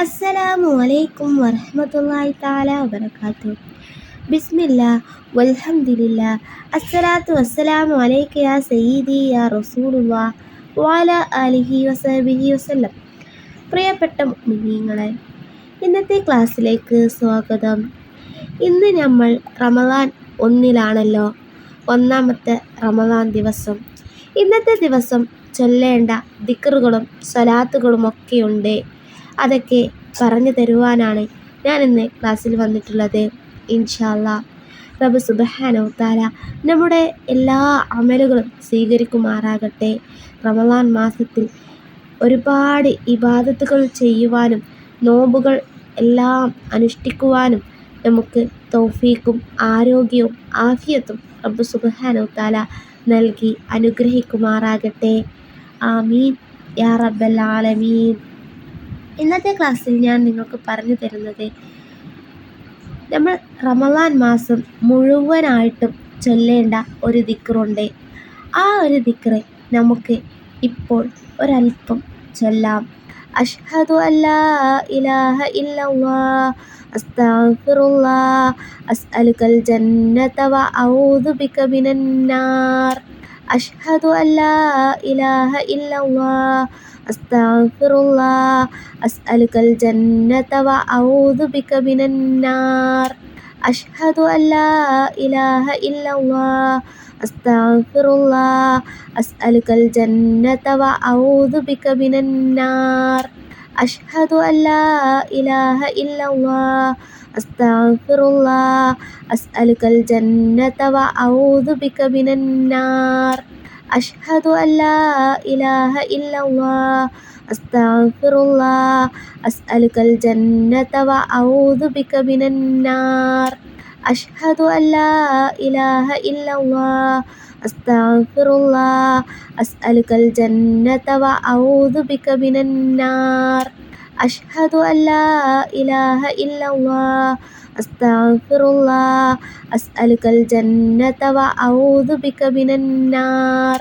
അസ്സലാമു അലൈക്കും വറഹ്മത്തുള്ളാഹി തആല വബറകാതുഹു. ബിസ്മില്ലാ വൽഹംദുലില്ലാ അസ്സലാത്തു വസ്സലാമു അലൈക യാ സയ്യിദി യാ റസൂലുള്ളാഹ് വഅലാ ആലിഹി വസഹ്ബിഹി വസല്ലം. പ്രിയപ്പെട്ട മുഅ്മിനീങ്ങളെ, ഇന്നത്തെ ക്ലാസ്സിലേക്ക് സ്വാഗതം. ഇന്ന് നമ്മൾ റമദാൻ 1-ലാണല്ലോ, ഒന്നാമത്തെ റമദാൻ ദിവസം. ഇന്നത്തെ ദിവസം ചൊല്ലേണ്ട ദിക്റുകളും സ്വലാത്തുകളുമൊക്കെയുണ്ട്. അതൊക്കെ പറഞ്ഞു തരുവാനാണ് ഞാൻ ഇന്ന് ക്ലാസ്സിൽ വന്നിട്ടുള്ളത്. ഇൻഷാ അല്ലാഹ് റബ്ബ് സുബ്ഹാനഹു തആല നമ്മുടെ എല്ലാ അമലുകളും സ്വീകരിക്കുമാറാകട്ടെ. റമദാൻ മാസത്തിൽ ഒരുപാട് ഇബാദത്തുകൾ ചെയ്യുവാനും നോമ്പുകൾ എല്ലാം അനുഷ്ഠിക്കുവാനും നമുക്ക് തൗഫീഖും ആരോഗ്യവും ആഫിയത്തും റബ്ബ് സുബ്ഹാനഹു തആല നൽകി അനുഗ്രഹിക്കുമാറാകട്ടെ. ആമീൻ യാ റബ്ബൽ ആലമീൻ. ഇന്നത്തെ ക്ലാസ്സിൽ ഞാൻ നിങ്ങൾക്ക് പറഞ്ഞു തരുന്നത്, നമ്മൾ റമദാൻ മാസം മുഴുവനായിട്ടും ചൊല്ലേണ്ട ഒരു ദിക്റുണ്ട്. ആ ഒരു ദിക്റ് നമുക്ക് ഇപ്പോൾ ഒരല്പം ചൊല്ലാം. അഷ്ഹദു അല്ലാ ഇലാഹ ഇല്ലല്ലാഹ് അസ്തഗ്ഫിറുല്ലാഹ് അസ്അലുകൽ ജന്നത വഅഊദു ബിക മിനന്നാർ. അഷ്ഹദു അല്ലാ ഇലാഹ ഇല്ലല്ലാഹ് അസ്തഗ്ഫിറുല്ലാഹ് അസ്അലുകൽ ജന്നത വഅഊദു ബിക മിനന്നാർ. അഷ്ഹദു അല്ലാ ഇലാഹ ഇല്ലല്ലാഹ് അസ്തഗ്ഫിറുല്ലാഹ് അസ്അലുകൽ ജന്നത വഅഊദു ബിക മിനന്നാർ. അഷ്ഹദു അല്ലാ ഇലാഹ ഇല്ലല്ലാഹ് അസ്തഗ്ഫിറുല്ലാഹ് അസ്അലുകൽ ജന്നത വഅഊദു ബിക മിനന്നാർ. അഷ്ഹദു അല്ലാ ഇലാഹ ഇല്ലല്ലാഹ് അസ്തഗ്ഫിറുല്ലാഹ് അസ്അലുകൽ ജന്നത വഅഊദു ബിക മിനന്നാർ. അഷ്ഹദു അല്ലാ ഇലാഹ ഇല്ലല്ലാഹ് അസ്തഗ്ഫിറുല്ലാഹ് അസ്അലുകൽ ജന്നത വഅഊദു ബിക മിനന്നാർ. അഷ്ഹദു അല്ലാ ഇലാഹ ഇല്ലല്ലാഹ് അസ്തഗ്ഫിറുല്ലാഹ് അസ്അലുകൽ ജന്നത വഅഊദു ബിക മിനന്നാർ.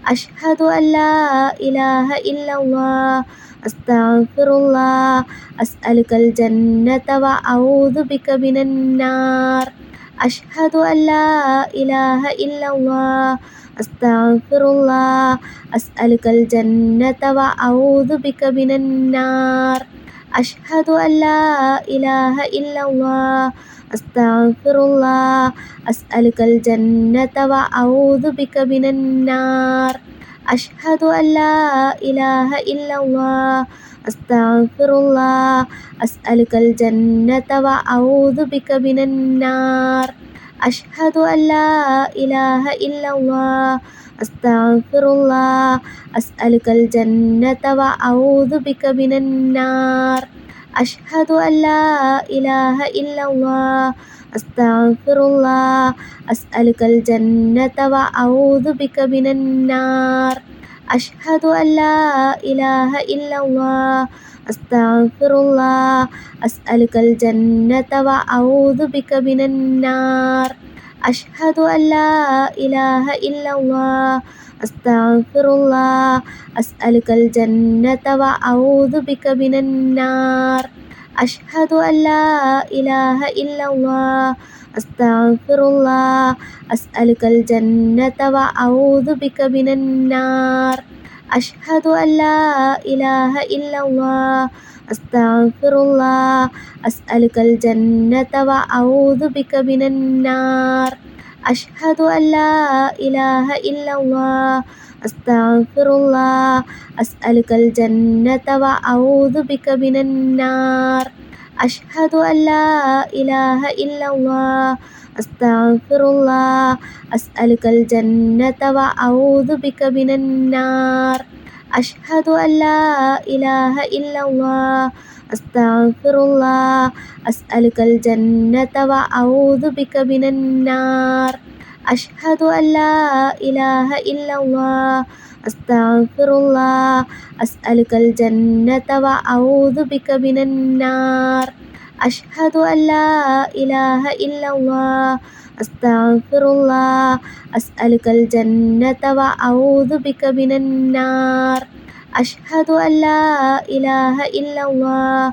അഷ്ഹദു അല്ലാ ഇലാഹ ഇല്ലല്ലാഹ് അസ്തഗ്ഫിറുല്ലാഹ് അസ്അലുകൽ ജന്നത വഅഊദു ബിക മിനന്നാർ. അഷ്ഹദു അല്ലാ ഇലാഹ ഇല്ലല്ലാഹ് അസ്തഗ്ഫിറുല്ലാഹ് അസ്അലുകൽ ജന്നത വഅഊദു ബിക മിനന്നാർ. അഷ്ഹദു അല്ലാ ഇലാഹ ഇല്ലല്ലാഹ് അസ്തഗ്ഫിറുല്ലാഹ് അസ്അലുകൽ ജന്നത വഅഊദു ബിക മിനന്നാർ. അഷ്ഹദു അല്ലാ ഇലാഹ ഇല്ലല്ലാഹ് അസ്തഗ്ഫിറുല്ലാഹ് അസ്അലുകൽ ജന്നത വഅഊദു ബിക മിനന്നാർ. അഷ്ഹദു അല്ലാ ഇലാഹ ഇല്ലല്ലാഹ് അസ്തഗ്ഫിറുല്ലാഹ് അസ്അലുകൽ ജന്നത വഅഊദു ബിക മിനന്നാർ. അഷ്ഹദു അല്ലാ ഇലാഹ ഇല്ലല്ലാഹ് അസ്തഗ്ഫിറുല്ലാഹ് അസ്അലുകൽ ജന്നത വഅഊദു ബിക മിനന്നാർ. അഷ്ഹദു അല്ലാ ഇലാഹ ഇല്ലല്ലാഹ് അസ്തഗ്ഫിറുല്ലാഹ് അസ്അലുകൽ ജന്നത വഅഊദു ബിക മിനന്നാർ. അഷ്ഹദു അല്ലാ ഇലാഹ ഇല്ലല്ലാഹ് അസ്തഗ്ഫിറുല്ലാഹ് അസ്അലുകൽ ജന്നത വഅഊദു ബിക മിനന്നാർ. അഷ്ഹദു അല്ലാ ഇലാഹ ഇല്ലല്ലാഹ് അസ്തഗ്ഫിറുല്ലാഹ് അസ്അലുകൽ ജന്നത വഅഊദു ബിക മിനന്നാർ. അഷ്ഹദു അല്ലാ ഇലാഹ ഇല്ലല്ലാഹ് അസ്തഗ്ഫിറുല്ലാഹ് അസ്അലുകൽ ജന്നത വഅഊദു ബിക മിനന്നാർ. അഷ്ഹദു അല്ലാ ഇലാഹ ഇല്ലല്ലാഹ് അസ്തഗ്ഫിറുല്ലാഹ് അസ്അലുകൽ ജന്നത വഅഊദു ബിക മിനന്നാർ. അഷ്ഹദു അല്ലാ ഇലാഹ ഇല്ലല്ലാഹ് അസ്തഗ്ഫിറുല്ലാഹ് അസ്അലുകൽ ജന്നത വഅഊദു ബിക മിനന്നാർ. അഷ്ഹദു അല്ലാ ഇലാഹ ഇല്ലല്ലാഹ് അസ്തഗ്ഫിറുല്ലാഹ് അസ്അലുകൽ ജന്നത വഅഊദു ബിക മിനന്നാർ. അഷ്ഹദു അല്ലാ ഇലാഹ ഇല്ലല്ലാഹ് അസ്തഗ്ഫിറുല്ലാഹ് അസ്അലുകൽ ജന്നത വഅഊദു ബിക മിനന്നാർ. അഷ്ഹദു അല്ലാ ഇലാഹ ഇല്ലല്ലാഹ് അസ്തഗ്ഫിറുല്ലാഹ് അസ്അലുകൽ ജന്നത വഅഊദു ബിക മിനന്നാർ. അഷ്ഹദു അല്ലാ ഇലാഹ ഇല്ലല്ലാഹ്